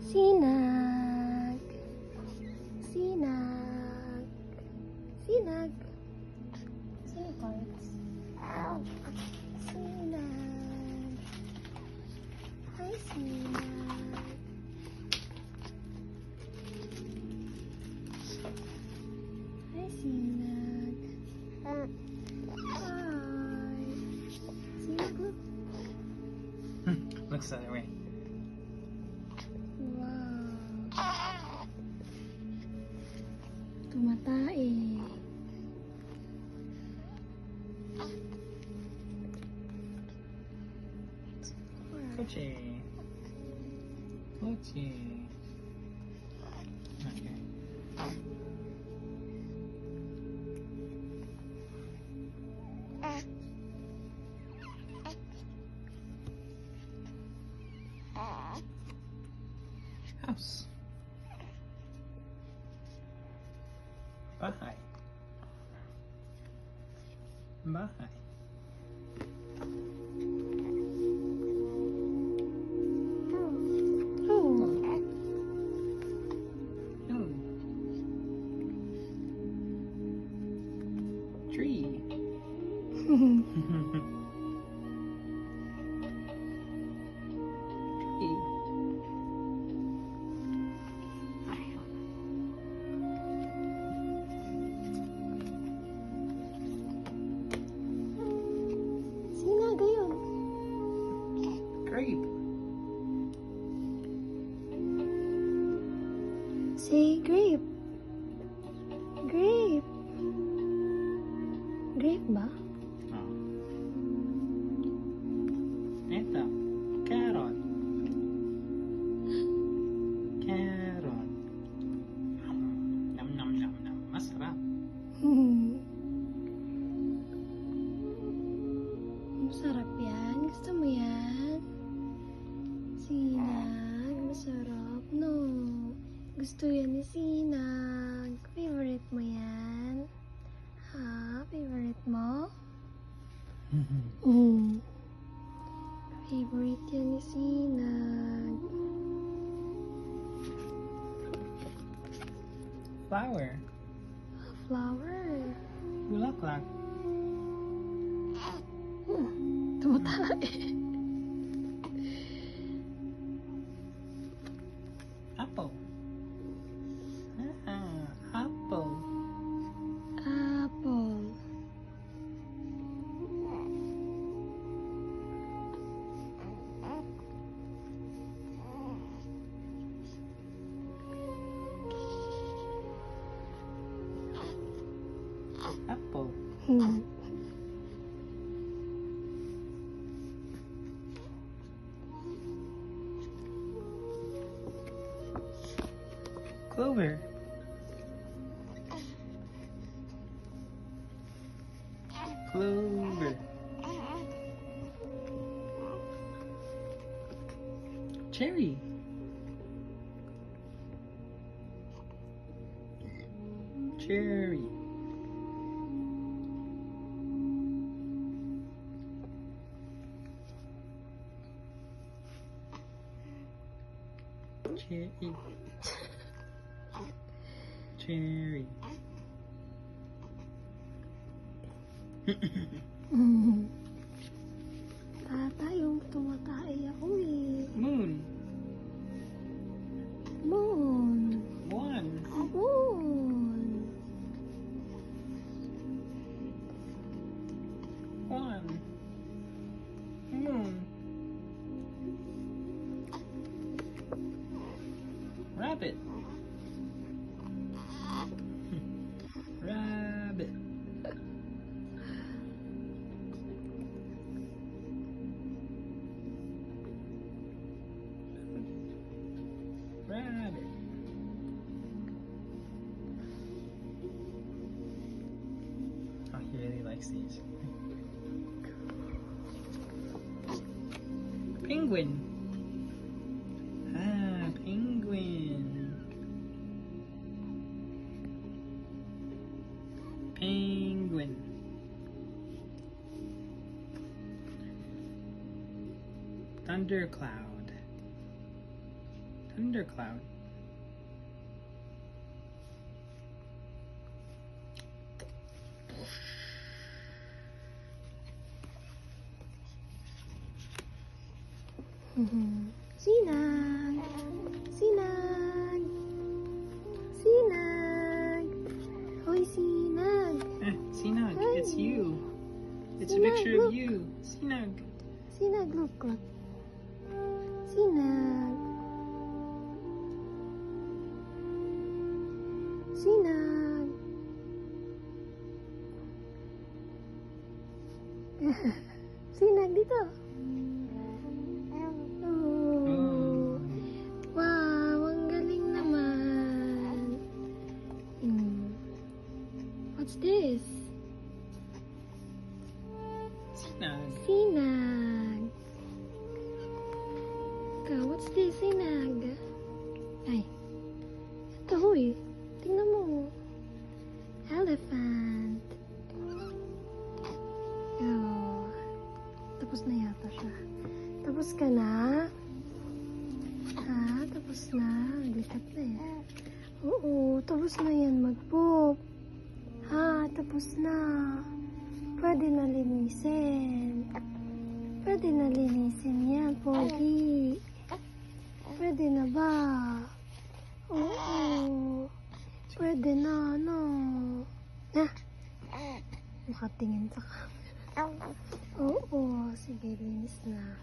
Sinag. Sinag. Sinag. Sino cards? Sinag. Hi, Sinag. Hi, Sinag. Hi. Sinag, look. Looks the other way. Wow. Tumatay. Kochi. Kochi. Okay. House. Bahay. Bahay. Oh. Oh. Tree. Tree. Sinaga yun. Grape. Say grape. Grape. Grape ba? Oh. Ito. Carrot. Carrot. Nam nam nam nam. Masarap. Masarap yan. Gusto mo yan? Sinag. Masarap, no? Gusto yan ni Sinag. Favorite mo yan? Ha? Favorite mo? Favorite yan ni Sinag. Flower. Flower. Bulaklak. Tumatay. Apple. Apple. Apple. Apple. Clover. Clover. Cherry. Cherry. Cherry. Cherry. Tata, yung tumatay ako eh. Moon. Moon. One. Moon. One. Moon. Rabbit. Rabbit. Rabbit. Oh, he really likes these. Penguin. Ah, penguin. Penguin. Thundercloud. thundercloud. Sinag! Sinag! Sinag! Hoy, Sinag! Sinag, it's Hi. you. It's a Sinag, picture look. of you. Sinag. Sinag, look, look. Sinag! Sinag! Sinag, dito! Oh. Wow, ang galing naman. What's this? Sinag. Sinag. Ikaw, what's this? Sinag. Ay. Ito, huy. Tingnan mo. Elephant. Oh. Tapos na yata siya. Tapos ka na? Ha? Tapos na? Naglikat na eh. Oo, tapos na yan mag-poop. Ha? Tapos na. Pwede na linisin. Pwede na linisin yan, Pogi. Pwede na ba? Oo. Pwede na, no? Ha? Makatingin sa camera. Oo, sige, linis na.